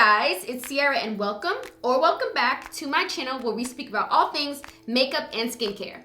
guys, it's Sierra and welcome or welcome back to my channel where we speak about all things makeup and skincare.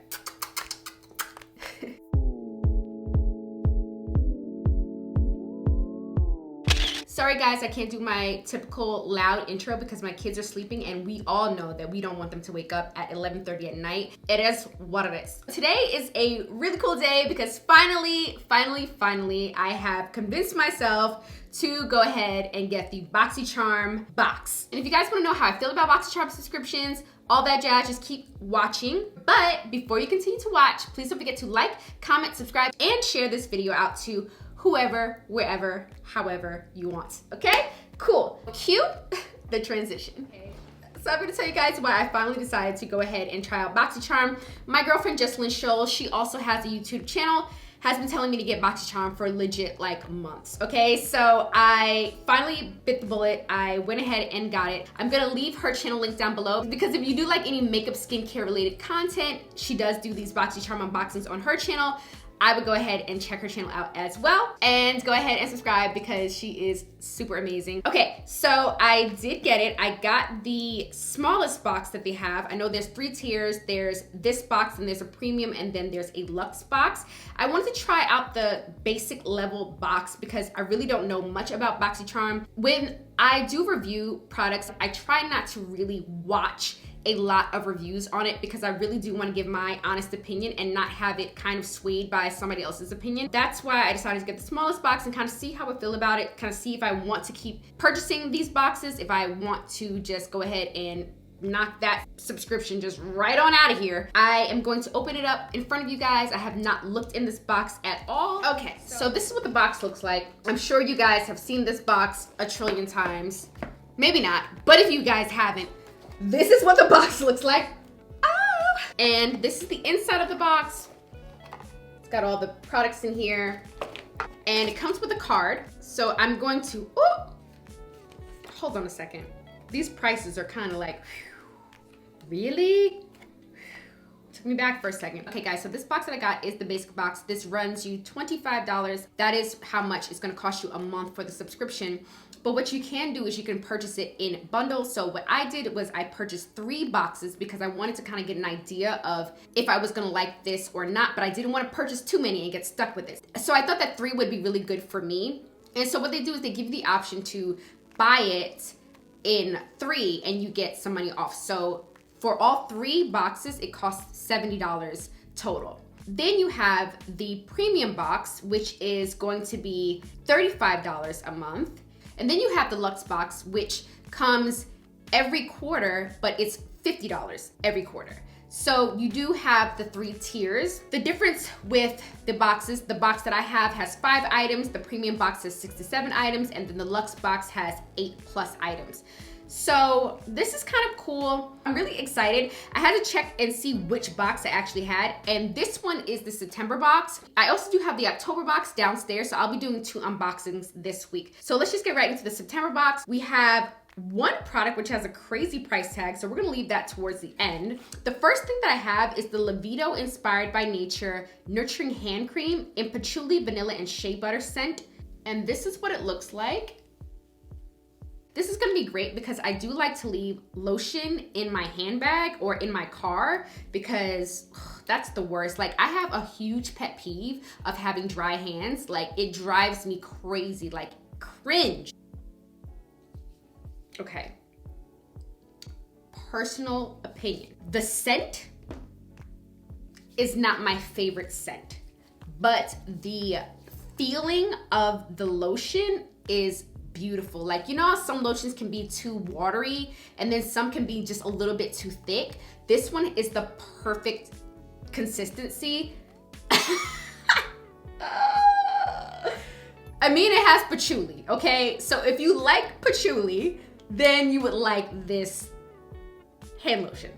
Sorry guys, I can't do my typical loud intro because my kids are sleeping and we all know that we don't want them to wake up at 11:30 at night. It is what it is. Today is a really cool day because finally, I have convinced myself to go ahead and get the Boxycharm box. And if you guys wanna know how I feel about Boxycharm subscriptions, all that jazz, just keep watching. But before you continue to watch, please don't forget to like, comment, subscribe, and share this video out to whoever, wherever, however you want, okay? Cool. Cue the transition. Okay. So I'm gonna tell you guys why I finally decided to go ahead and try out Boxycharm. My girlfriend, Jess, she also has a YouTube channel, has been telling me to get Boxycharm for legit like months, okay? So I finally bit the bullet. I went ahead and got it. I'm gonna leave her channel link down below because if you do like any makeup, skincare related content, she does do these Boxycharm unboxings on her channel. I would go ahead and check her channel out as well and go ahead and subscribe because she is super amazing. Okay, so I did get it. I got the smallest box that they have. I know there's 3 tiers. There's this box and there's a premium and then there's a luxe box. I wanted to try out the basic level box because I really don't know much about Boxycharm. When I do review products, I try not to really watch a lot of reviews on it because I really do want to give my honest opinion and not have it kind of swayed by somebody else's opinion. That's why I decided to get the smallest box and kind of see how I feel about it, kind of see if I want to keep purchasing these boxes, if I want to just go ahead and knock that subscription just right on out of here. I am going to open it up in front of you guys. I have not looked in this box at all. Okay, so this is what the box looks like. I'm sure you guys have seen this box a trillion times. Maybe not, but if you guys haven't, this is what the box looks like. Ah! And this is the inside of the box. It's got all the products in here. And it comes with a card. So I'm going to, hold on a second. These prices are kind of like, really? Took me back for a second. Okay guys, so this box that I got is the basic box. This runs you $25. That is how much it's gonna cost you a month for the subscription. But what you can do is you can purchase it in bundles. So what I did was I purchased 3 boxes because I wanted to kind of get an idea of if I was gonna like this or not, but I didn't want to purchase too many and get stuck with it. So I thought that 3 would be really good for me. And so what they do is they give you the option to buy it in 3 and you get some money off. So for all 3 boxes, it costs $70 total. Then you have the premium box, which is going to be $35 a month. And then you have the luxe box, which comes every quarter, but it's $50 every quarter. So you do have the 3 tiers. The difference with the boxes, the box that I have has 5 items, the premium box has 6 to 7 items, and then the luxe box has 8+ items. So this is kind of cool. I'm really excited. I had to check and see which box I actually had, and this one is the September box. I also do have the October box downstairs, so I'll be doing 2 unboxings this week. So let's just get right into the September box. We have 1 product which has a crazy price tag, so we're gonna leave that towards the end. The first thing that I have is the Livito Inspired by Nature Nurturing Hand Cream in Patchouli, Vanilla, and Shea Butter scent. And this is what it looks like. This is gonna be great because I do like to leave lotion in my handbag or in my car because that's the worst. Like I have a huge pet peeve of having dry hands. Like it drives me crazy, like cringe. Okay, personal opinion. The scent is not my favorite scent, but the feeling of the lotion is beautiful. Like, you know how some lotions can be too watery and then some can be just a little bit too thick? This one is the perfect consistency. I mean, it has patchouli, okay? So if you like patchouli, then you would like this hand lotion.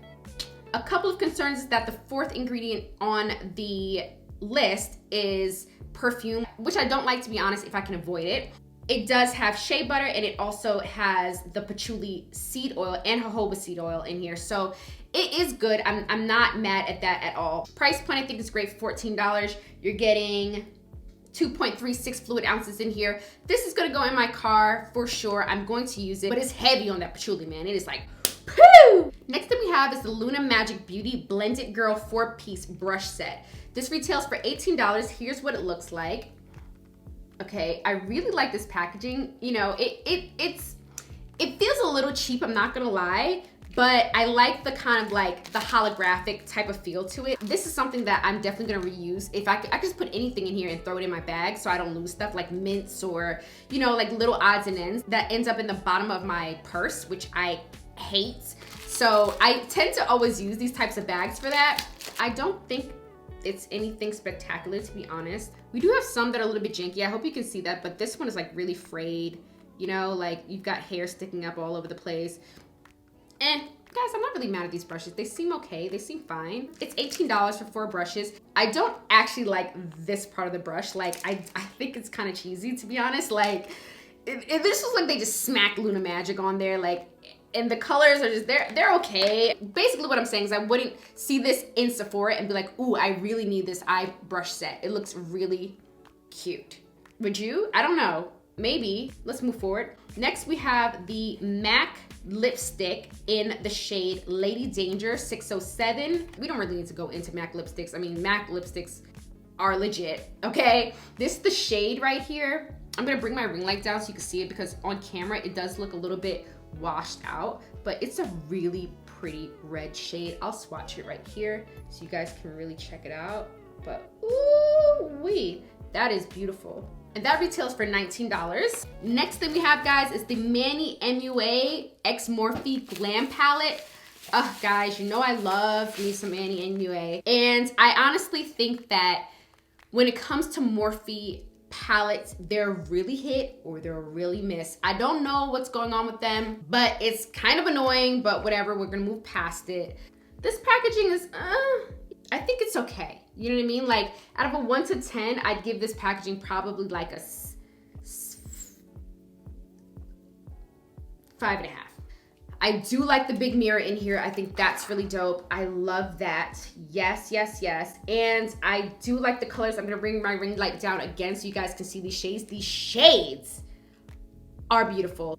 A couple of concerns is that the 4th ingredient on the list is perfume, which I don't like, to be honest, if I can avoid it. It does have shea butter and it also has the patchouli seed oil and jojoba seed oil in here. So it is good. I'm not mad at that at all. Price point I think is great, $14. You're getting 2.36 fluid ounces in here. This is gonna go in my car for sure. I'm going to use it, but it's heavy on that patchouli, man. It is like, poo! Next thing we have is the Luna Magic Beauty Blended Girl 4-piece brush set. This retails for $18. Here's what it looks like. Okay, I really like this packaging. You know, it feels a little cheap, I'm not gonna lie, but I like the kind of like the holographic type of feel to it. This is something that I'm definitely gonna reuse. If I could just put anything in here and throw it in my bag so I don't lose stuff like mints or, you know, like little odds and ends that ends up in the bottom of my purse, which I hate. So I tend to always use these types of bags for that. I don't think it's anything spectacular, to be honest. We do have some that are a little bit janky. I hope you can see that, but this one is like really frayed. You know, like you've got hair sticking up all over the place. And guys, I'm not really mad at these brushes. They seem okay, they seem fine. It's $18 for 4 brushes. I don't actually like this part of the brush. Like, I think it's kind of cheesy, to be honest. Like, this was like they just smacked Luna Magic on there, like, and the colors are just, they're okay. Basically what I'm saying is I wouldn't see this in Sephora and be like, ooh, I really need this eye brush set. It looks really cute. Would you? I don't know. Maybe. Let's move forward. Next, we have the MAC lipstick in the shade Lady Danger 607. We don't really need to go into MAC lipsticks. I mean, MAC lipsticks are legit, okay? This is the shade right here. I'm gonna bring my ring light down so you can see it because on camera, it does look a little bit washed out, but it's a really pretty red shade. I'll swatch it right here so you guys can really check it out. But ooh-wee, that is beautiful. And that retails for $19. Next thing we have, guys, is the Manny Mua X Morphe Glam Palette. Guys, you know I love me some Manny Mua. And I honestly think that when it comes to Morphe palettes, they're really hit or they're really miss. I don't know what's going on with them, but it's kind of annoying, but whatever, we're gonna move past it. This packaging is, I think it's okay. You know what I mean? Like, out of a 1 to 10, I'd give this packaging probably like a 5.5. I do like the big mirror in here. I think that's really dope. I love that. Yes, yes, yes. And I do like the colors. I'm gonna bring my ring light down again so you guys can see these shades. These shades are beautiful.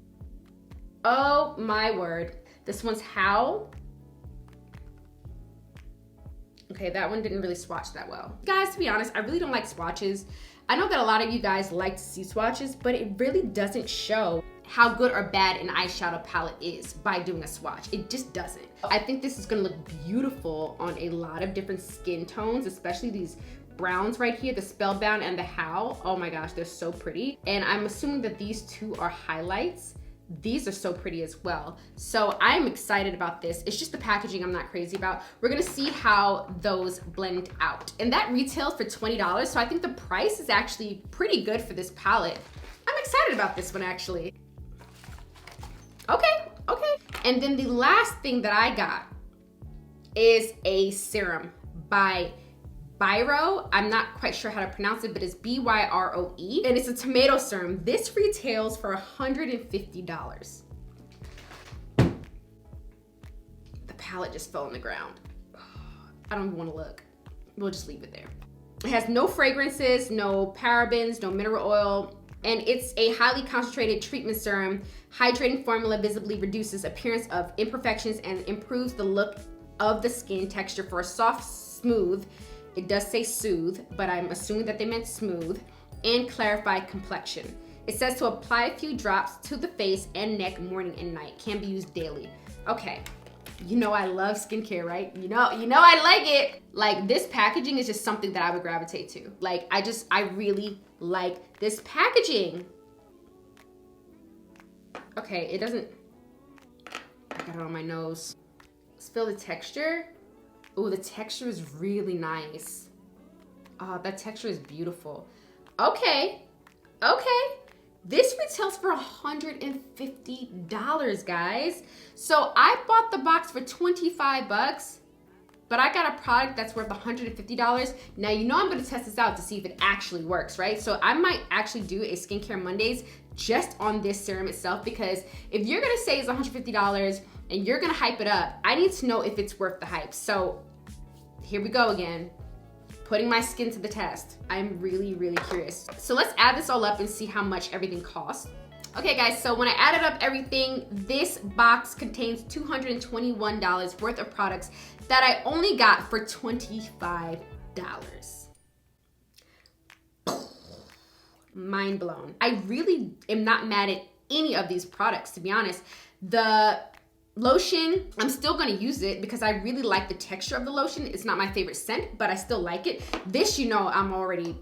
Oh my word. This one's How. Okay, that one didn't really swatch that well. Guys, to be honest, I really don't like swatches. I know that a lot of you guys like to see swatches, but it really doesn't show how good or bad an eyeshadow palette is by doing a swatch. It just doesn't. I think this is gonna look beautiful on a lot of different skin tones, especially these browns right here, the Spellbound and the How. Oh my gosh, they're so pretty. And I'm assuming that these two are highlights. These are so pretty as well. So I'm excited about this. It's just the packaging I'm not crazy about. We're gonna see how those blend out. And that retails for $20, so I think the price is actually pretty good for this palette. I'm excited about this one actually. Okay, okay. And then the last thing that I got is a serum by Byroe. I'm not quite sure how to pronounce it, but it's B-Y-R-O-E. And it's a tomato serum. This retails for $150. The palette just fell on the ground. I don't even want to look. We'll just leave it there. It has no fragrances, no parabens, no mineral oil, and it's a highly concentrated treatment serum. Hydrating formula visibly reduces appearance of imperfections and improves the look of the skin texture for a soft, smooth, it does say soothe, but I'm assuming that they meant smooth, and clarified complexion. It says to apply a few drops to the face and neck morning and night. Can be used daily. Okay, you know I love skincare, right? You know I like it. Like, this packaging is just something that I would gravitate to. Like, I really like this packaging. Okay, it doesn't, I got it on my nose. Let's feel the texture. Oh, the texture is really nice. Oh, that texture is beautiful. Okay, okay. This retails for $150, guys. So I bought the box for 25 bucks, but I got a product that's worth $150. Now, you know I'm gonna test this out to see if it actually works, right? So I might actually do a Skincare Mondays just on this serum itself, because if you're gonna say it's $150 and you're gonna hype it up, I need to know if it's worth the hype. So here we go again. putting my skin to the test. I'm really, really curious. So let's add this all up and see how much everything costs. Okay guys, so when I added up everything, this box contains $221 worth of products that I only got for $25. Mind blown. I really am not mad at any of these products, to be honest. The lotion, I'm still gonna use it because I really like the texture of the lotion. It's not my favorite scent, but I still like it. This, you know, I'm already,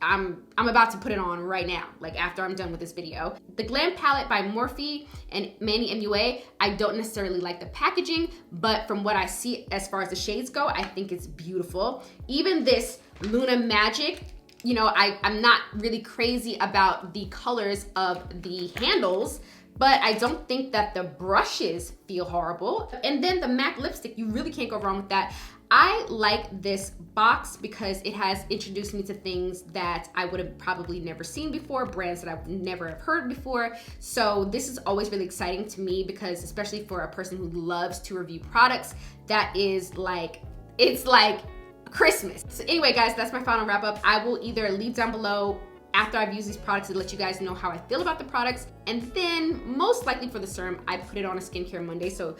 I'm about to put it on right now, like after I'm done with this video. The Glam Palette by Morphe and Manny Mua, I don't necessarily like the packaging, but from what I see as far as the shades go, I think it's beautiful. Even this Luna Magic, you know, I'm not really crazy about the colors of the handles, but I don't think that the brushes feel horrible. And then the MAC lipstick, you really can't go wrong with that. I like this box because it has introduced me to things that I would have probably never seen before, brands that I've never have heard before. So this is always really exciting to me because, especially for a person who loves to review products, that is like, it's like Christmas. So anyway guys, that's my final wrap up. I will either leave down below after I've used these products to let you guys know how I feel about the products, and then most likely for the serum, I put it on a skincare Monday, so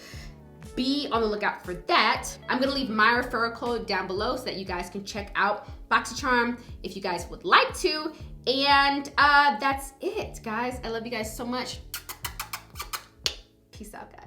be on the lookout for that. I'm gonna leave my referral code down below so that you guys can check out Boxycharm if you guys would like to, and that's it guys. I love you guys so much. Peace out guys.